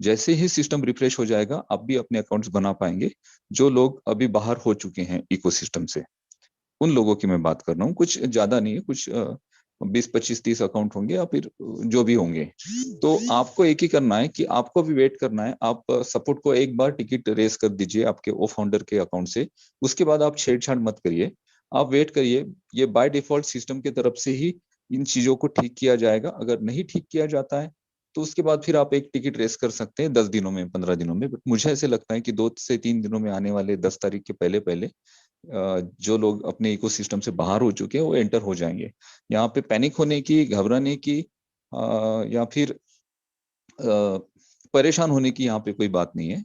जैसे ही system refresh हो जाएगा आप भी अपने अकाउंट्स बना पाएंगे। जो लोग अभी बाहर हो चुके हैं इकोसिस्टम से, उन लोगों की मैं बात कर रहा हूँ। कुछ ज्यादा नहीं है, कुछ 20 25 30 अकाउंट होंगे या फिर जो भी होंगे। तो आपको एक ही करना है कि आपको भी वेट करना है। आप सपोर्ट को एक बार टिकट रेस कर दीजिए आपके ओ फाउंडर के अकाउंट से, उसके बाद आप छेड़छाड़ मत करिए, आप वेट करिए। ये बाय डिफॉल्ट सिस्टम की तरफ से ही इन चीजों को ठीक किया जाएगा। अगर नहीं ठीक किया जाता है तो उसके बाद फिर आप एक टिकट रेस कर सकते हैं 10 दिनों में, 15 दिनों में। बट मुझे ऐसे लगता है कि 2 से 3 दिनों में आने वाले 10 तारीख के पहले पहले जो लोग अपने इकोसिस्टम से बाहर हो चुके हैं वो एंटर हो जाएंगे। यहाँ पे पैनिक होने की, घबराने की या फिर परेशान होने की यहाँ पे कोई बात नहीं है।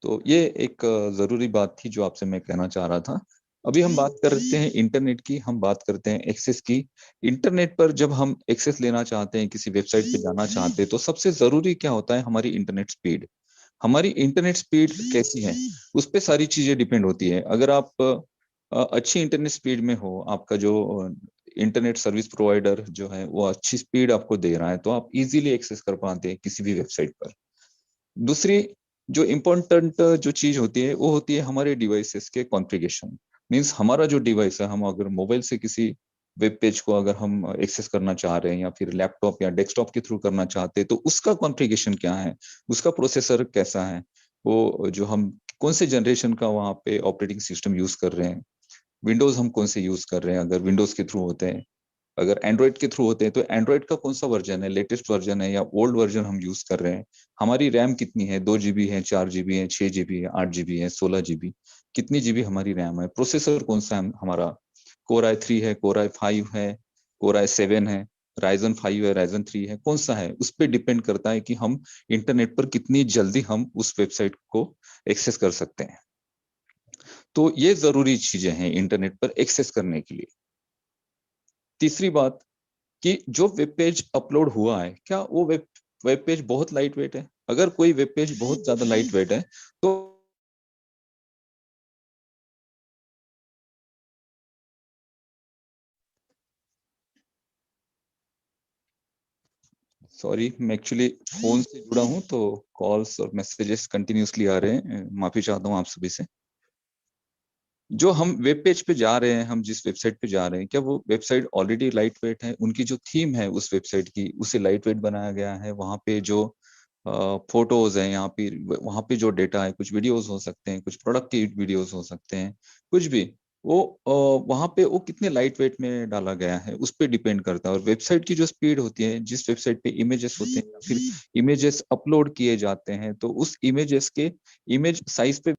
तो ये एक जरूरी बात थी जो आपसे मैं कहना चाह रहा था। अभी हम बात करते हैं इंटरनेट की, हम बात करते हैं एक्सेस की। इंटरनेट पर जब हम एक्सेस लेना चाहते हैं, किसी वेबसाइट पे जाना चाहते हैं, तो सबसे जरूरी क्या होता है? हमारी इंटरनेट स्पीड। हमारी इंटरनेट स्पीड कैसी है उस पे सारी चीजें डिपेंड होती है। अगर आप अच्छी इंटरनेट स्पीड में हो, आपका जो इंटरनेट सर्विस प्रोवाइडर जो है वो अच्छी स्पीड आपको दे रहा है, तो आप इजीली एक्सेस कर पाते हैं किसी भी वेबसाइट पर। दूसरी जो इम्पोर्टेंट जो चीज होती है वो होती है हमारे डिवाइसेस के कॉन्फ़िगरेशन। मींस हमारा जो डिवाइस है, हम अगर मोबाइल से किसी वेब पेज को अगर हम एक्सेस करना चाह रहे हैं या फिर लैपटॉप या डेस्कटॉप के थ्रू करना चाहते हैं, तो उसका कॉन्फ़िगरेशन क्या है, उसका प्रोसेसर कैसा है, वो जो हम कौन से जनरेशन का वहाँ पे ऑपरेटिंग सिस्टम यूज कर रहे हैं, विंडोज हम कौन से यूज कर रहे हैं अगर विंडोज के थ्रू होते हैं, अगर एंड्रॉइड के थ्रू होते हैं तो एंड्रॉइड का कौन सा वर्जन है, लेटेस्ट वर्जन है या ओल्ड वर्जन हम यूज कर रहे हैं, हमारी रैम कितनी है, 2 GB है, 4 GB है, 6 GB है, 8 GB है, 16 GB, कितनी जीबी हमारी रैम है, प्रोसेसर कौन सा है हमारा, कोर i3 है, कोर i5 है, कोर i7 है, राइजन 5 है, राइजन 3 है, कौन सा है, उस पर डिपेंड करता है कि हम इंटरनेट पर कितनी जल्दी हम उस वेबसाइट को एक्सेस कर सकते हैं। तो ये जरूरी चीजें हैं इंटरनेट पर एक्सेस करने के लिए। तीसरी बात कि जो वेब पेज अपलोड हुआ है, क्या वो वेब पेज बहुत लाइट वेट है? अगर कोई वेब पेज बहुत ज्यादा लाइट वेट है तो सॉरी, मैं एक्चुअली फोन से जुड़ा हूं तो कॉल्स और मैसेजेस कंटिन्यूसली आ रहे हैं, माफी चाहता हूं आप सभी से। जो हम वेब पेज पे जा रहे हैं, हम जिस वेबसाइट पे जा रहे हैं, क्या वो वेबसाइट ऑलरेडी लाइट वेट है? उनकी जो थीम है उस वेबसाइट की, उसे लाइट वेट बनाया गया है? वहाँ पे जो फोटोज हैं, यहाँ पे वहाँ पे जो डेटा है, कुछ वीडियोस हो सकते हैं, कुछ प्रोडक्ट की वीडियोस हो सकते हैं, कुछ भी, वो वहाँ पे वो कितने लाइट वेट में डाला गया है उस पर डिपेंड करता है। और वेबसाइट की जो स्पीड होती है, जिस वेबसाइट पे इमेजेस होते हैं या फिर इमेजेस अपलोड किए जाते हैं, तो उस इमेजेस के इमेज साइज पे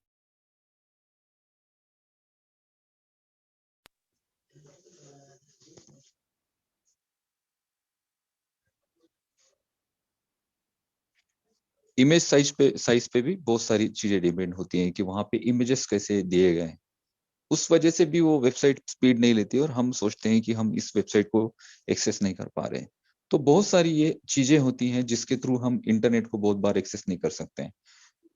इमेज साइज पे भी बहुत सारी चीजें डिपेंड होती हैं कि वहां पे इमेजेस कैसे दिए गए हैं। उस वजह से भी वो वेबसाइट स्पीड नहीं लेती और हम सोचते हैं कि हम इस वेबसाइट को एक्सेस नहीं कर पा रहे हैं। तो बहुत सारी ये चीजें होती हैं जिसके थ्रू हम इंटरनेट को बहुत बार एक्सेस नहीं कर सकते हैं।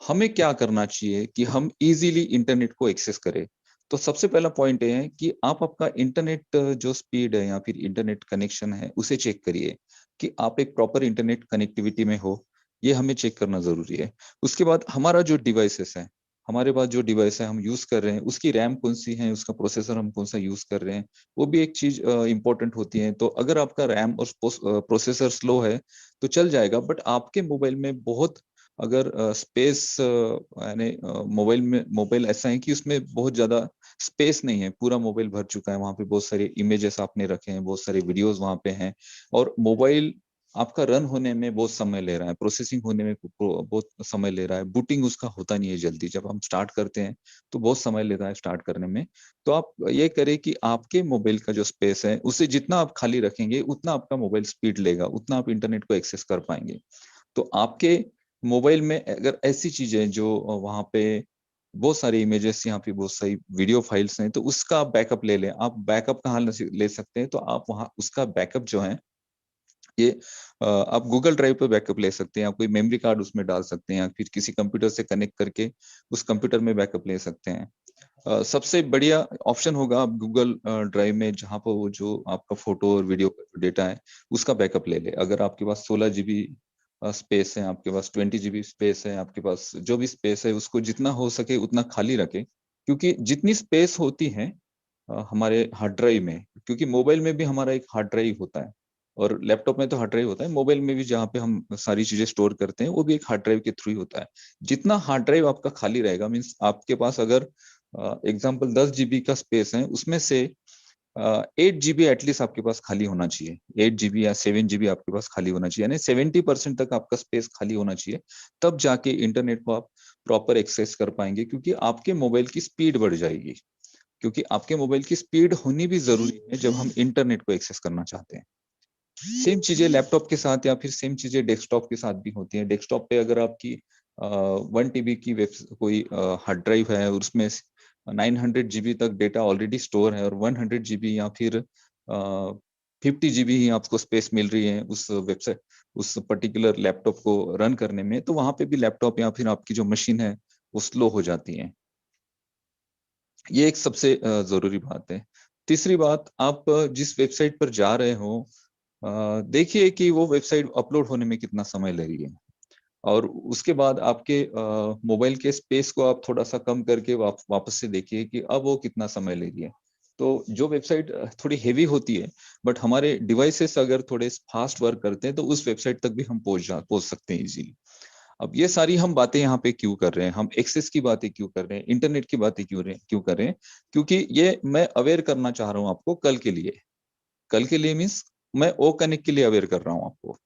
हमें क्या करना चाहिए कि हम इजीली इंटरनेट को एक्सेस करें? तो सबसे पहला पॉइंट ये है कि आप आपका इंटरनेट जो स्पीड है या फिर इंटरनेट कनेक्शन है उसे चेक करिए कि आप एक प्रॉपर इंटरनेट कनेक्टिविटी में हो। ये हमें चेक करना जरूरी है। उसके बाद हमारा जो डिवाइसेस है, हमारे पास जो डिवाइस है हम यूज कर रहे हैं, उसकी रैम कौन सी है, उसका प्रोसेसर हम कौन सा यूज कर रहे हैं, वो भी एक चीज इंपॉर्टेंट होती है। तो अगर आपका रैम और प्रोसेसर स्लो है तो चल जाएगा, बट आपके मोबाइल में बहुत, अगर स्पेस यानी मोबाइल ऐसा है कि उसमें बहुत ज्यादा स्पेस नहीं है, पूरा मोबाइल भर चुका है, वहां पे बहुत सारे इमेजेस आपने रखे हैं, बहुत सारे वीडियोस वहां पे हैं, और मोबाइल आपका रन होने में बहुत समय ले रहा है, प्रोसेसिंग होने में बहुत समय ले रहा है, बूटिंग उसका होता नहीं है जल्दी। जब हम स्टार्ट करते हैं तो बहुत समय लेता है स्टार्ट करने में। तो आप ये करें कि आपके मोबाइल का जो स्पेस है उसे जितना आप खाली रखेंगे उतना आपका मोबाइल स्पीड लेगा, उतना आप इंटरनेट को एक्सेस कर पाएंगे। तो आपके मोबाइल में अगर ऐसी चीजें जो वहां पे बहुत सारी इमेजेस, यहाँ पे बहुत सारी वीडियो फाइल्स हैं, तो उसका आप बैकअप ले लें। आप बैकअप कहाँ ले सकते हैं? तो आप वहाँ उसका बैकअप जो है, ये आप गूगल ड्राइव पे बैकअप ले सकते हैं, आप कोई मेमोरी कार्ड उसमें डाल सकते हैं, या फिर किसी कंप्यूटर से कनेक्ट करके उस कंप्यूटर में बैकअप ले सकते हैं। सबसे बढ़िया ऑप्शन होगा आप गूगल ड्राइव में, जहाँ पर वो जो आपका फोटो और वीडियो का जो डेटा है उसका बैकअप ले ले। अगर आपके पास 16 GB स्पेस है, आपके पास 20 जीबी स्पेस है, आपके पास जो भी स्पेस है उसको जितना हो सके उतना खाली रखें, क्योंकि जितनी स्पेस होती है हमारे हार्ड ड्राइव में, क्योंकि मोबाइल में भी हमारा एक हार्ड ड्राइव होता है और लैपटॉप में तो हार्ड ड्राइव होता है, मोबाइल में भी जहाँ पे हम सारी चीजें स्टोर करते हैं वो भी एक हार्ड ड्राइव के थ्रू ही होता है। जितना हार्ड ड्राइव आपका खाली रहेगा, मीन्स आपके पास अगर एग्जाम्पल 10 जीबी का स्पेस है, उसमें से 8 जीबी एटलीस्ट आपके पास खाली होना चाहिए, 8 जीबी या 7 जीबी आपके पास खाली होना चाहिए, यानी 70% तक आपका स्पेस खाली होना चाहिए। तब जाके इंटरनेट को आप प्रॉपर एक्सेस कर पाएंगे, क्योंकि आपके मोबाइल की स्पीड बढ़ जाएगी, क्योंकि आपके मोबाइल की स्पीड होनी भी जरूरी है जब हम इंटरनेट को एक्सेस करना चाहते हैं। सेम चीजें लैपटॉप के साथ या फिर सेम चीजें डेस्कटॉप के साथ भी होती हैं। डेस्कटॉप पे अगर आपकी 1 TB की वेब कोई हार्ड ड्राइव है और उसमें 900 GB तक डेटा ऑलरेडी स्टोर है और 100 GB या फिर 50 GB ही आपको स्पेस मिल रही है उस वेबसाइट, उस पर्टिकुलर लैपटॉप को रन करने में, तो वहां पे भी लैपटॉप या फिर आपकी जो मशीन है वो स्लो हो जाती है। ये एक सबसे जरूरी बात है। तीसरी बात, आप जिस वेबसाइट पर जा रहे हो देखिए कि वो वेबसाइट अपलोड होने में कितना समय ले रही है, और उसके बाद आपके मोबाइल के स्पेस को आप थोड़ा सा कम करके वापस से देखिए कि अब वो कितना समय ले रही है। तो जो वेबसाइट थोड़ी हेवी होती है बट हमारे डिवाइसेस अगर थोड़े फास्ट वर्क करते हैं तो उस वेबसाइट तक भी हम पहुंच सकते हैं इजीली। अब ये सारी हम बातें यहाँ पे क्यों कर रहे हैं, हम एक्सेस की बातें क्यों कर रहे हैं, इंटरनेट की बातें क्यों कर रहे हैं, क्योंकि ये मैं अवेयर करना चाह रहा हूँ आपको कल के लिए। कल के लिए मीन्स मैं ओ कनेक्ट के लिए अवेयर कर रहा हूँ आपको,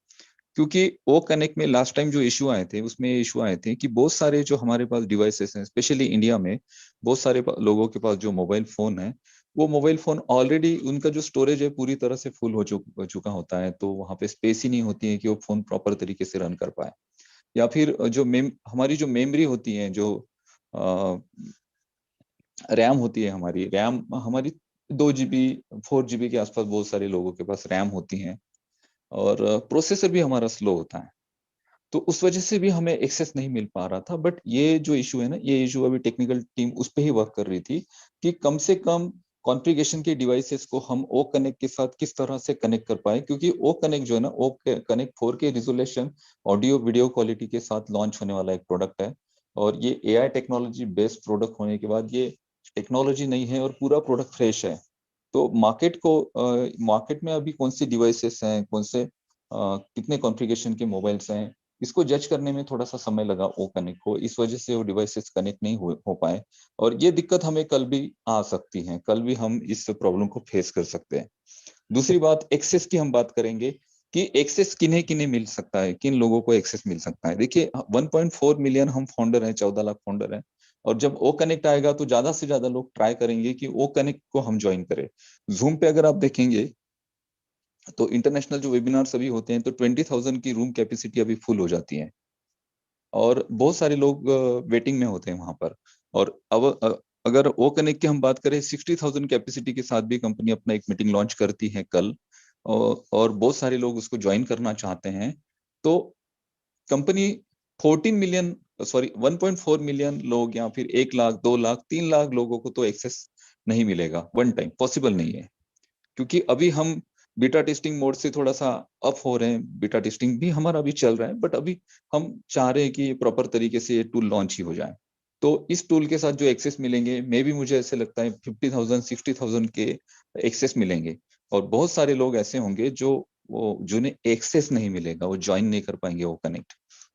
क्योंकि ओ कनेक्ट में लास्ट टाइम जो इशू आए थे उसमें ये इशू आए थे कि बहुत सारे जो हमारे पास डिवाइसेस हैं, स्पेशली इंडिया में बहुत सारे लोगों के पास जो मोबाइल फोन है, वो मोबाइल फोन ऑलरेडी उनका जो स्टोरेज है पूरी तरह से फुल हो चुका होता है, तो वहां पे स्पेस ही नहीं होती है कि वो फोन प्रॉपर तरीके से रन कर पाए। या फिर जो हमारी जो मेमोरी होती है, जो रैम होती है, हमारी रैम हमारी 2 GB 4 GB के आसपास बहुत सारे लोगों के पास रैम होती हैं, और प्रोसेसर भी हमारा स्लो होता है, तो उस वजह से भी हमें एक्सेस नहीं मिल पा रहा था। बट ये जो इशू है ना, ये इशू अभी टेक्निकल टीम उस पर ही वर्क कर रही थी कि कम से कम कॉन्फ़िगरेशन के डिवाइसेस को हम ओ कनेक्ट के साथ किस तरह से कनेक्ट कर पाए, क्योंकि ओ कनेक्ट जो है ना, O connect 4K resolution audio video quality के साथ लॉन्च होने वाला एक प्रोडक्ट है, और ये एआई टेक्नोलॉजी बेस्ड प्रोडक्ट होने के बाद ये टेक्नोलॉजी नहीं है और पूरा प्रोडक्ट फ्रेश है। तो मार्केट में अभी कौन सी डिवाइसेस हैं, कौन से कितने कॉन्फ़िगरेशन के मोबाइल्स हैं, इसको जज करने में थोड़ा सा समय लगा ओ कनेक्ट को, इस वजह से वो डिवाइसेस कनेक्ट नहीं हो पाए, और ये दिक्कत हमें कल भी आ सकती है, कल भी हम इस प्रॉब्लम को फेस कर सकते हैं। दूसरी बात, एक्सेस की हम बात करेंगे कि एक्सेस किन्हें किन्हें मिल सकता है, किन लोगों को एक्सेस मिल सकता है। देखिए 1.4 मिलियन हम फाउंडर हैं, 14 लाख फाउंडर हैं, और जब ओ कनेक्ट आएगा तो ज्यादा से ज्यादा लोग ट्राई करेंगे कि ओ कनेक्ट को हम ज्वाइन करें। जूम पे अगर आप देखेंगे तो इंटरनेशनल जो वेबिनार्स अभी होते हैं तो 20,000 की रूम कैपेसिटी अभी फुल हो जाती है, और बहुत सारे लोग वेटिंग में होते हैं वहां पर। और अब अगर ओ कनेक्ट की हम बात करें, 60,000 कैपेसिटी के साथ भी कंपनी अपना एक मीटिंग लॉन्च करती है कल, और बहुत सारे लोग उसको ज्वाइन करना चाहते हैं। तो कंपनी 14 मिलियन, सॉरी 1.4 मिलियन लोग या फिर 1 लाख 2 लाख 3 लाख लोगों को तो एक्सेस नहीं मिलेगा वन टाइम, पॉसिबल नहीं है, क्योंकि अभी हम बीटा टेस्टिंग मोड से थोड़ा सा अप हो रहे हैं, बीटा टेस्टिंग भी हमारा अभी चल रहा है, बट अभी हम चाह रहे हैं कि प्रॉपर तरीके से ये टूल लॉन्च ही हो जाए। तो इस टूल के साथ जो एक्सेस मिलेंगे, मे भी मुझे ऐसे लगता है 50,000 60,000 के एक्सेस मिलेंगे, और बहुत सारे लोग ऐसे होंगे जो वो जिन्हें एक्सेस नहीं मिलेगा, वो ज्वाइन नहीं कर पाएंगे ओ कनेक्ट।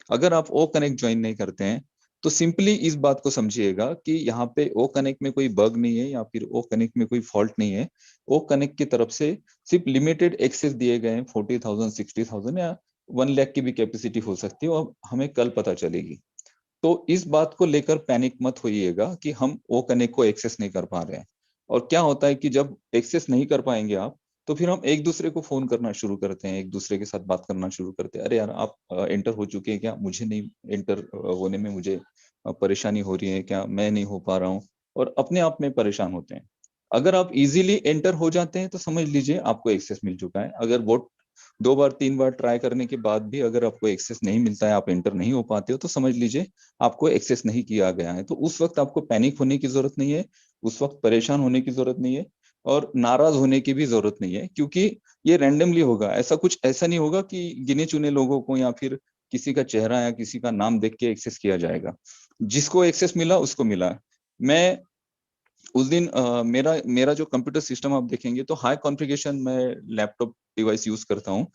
अगर आप ओ कनेक्ट ज्वाइन नहीं करते हैं तो सिंपली इस बात को समझिएगा कि यहाँ पे ओ कनेक्ट में कोई बग नहीं है या फिर ओ कनेक्ट में कोई फॉल्ट नहीं है। ओ कनेक्ट की तरफ से सिर्फ लिमिटेड एक्सेस दिए गए हैं, 40,000 60,000 या 1 लाख की भी कैपेसिटी हो सकती है, और हमें कल पता चलेगी। तो इस बात को लेकर पैनिक मत होइएगा कि हम ओ कनेक्ट को एक्सेस नहीं कर पा रहे हैं। और क्या होता है कि जब एक्सेस नहीं कर पाएंगे आप, तो फिर हम एक दूसरे को फोन करना शुरू करते हैं, एक दूसरे के साथ बात करना शुरू करते हैं, अरे यार आप एंटर हो चुके हैं क्या, मुझे नहीं एंटर होने में मुझे परेशानी हो रही है क्या, मैं नहीं हो पा रहा हूँ, और अपने आप में परेशान होते हैं। अगर आप इजीली एंटर हो जाते हैं तो समझ लीजिए आपको एक्सेस मिल चुका है। अगर वो 2 बार 3 बार ट्राई करने के बाद भी अगर आपको एक्सेस नहीं मिलता है, आप एंटर नहीं हो पाते हो, तो समझ लीजिए आपको एक्सेस नहीं किया गया है। तो उस वक्त आपको पैनिक होने की जरूरत नहीं है, उस वक्त परेशान होने की जरूरत नहीं है, और नाराज होने की भी जरूरत नहीं है, क्योंकि ये रैंडमली होगा। ऐसा नहीं होगा कि गिने चुने लोगों को या फिर किसी का चेहरा या किसी का नाम देख के एक्सेस किया जाएगा। जिसको एक्सेस मिला उसको मिला। मैं उस दिन मेरा मेरा जो कंप्यूटर सिस्टम आप देखेंगे तो हाई कॉन्फ़िगरेशन मैं लैपटॉप डिवाइस यूज़ करता हूँ।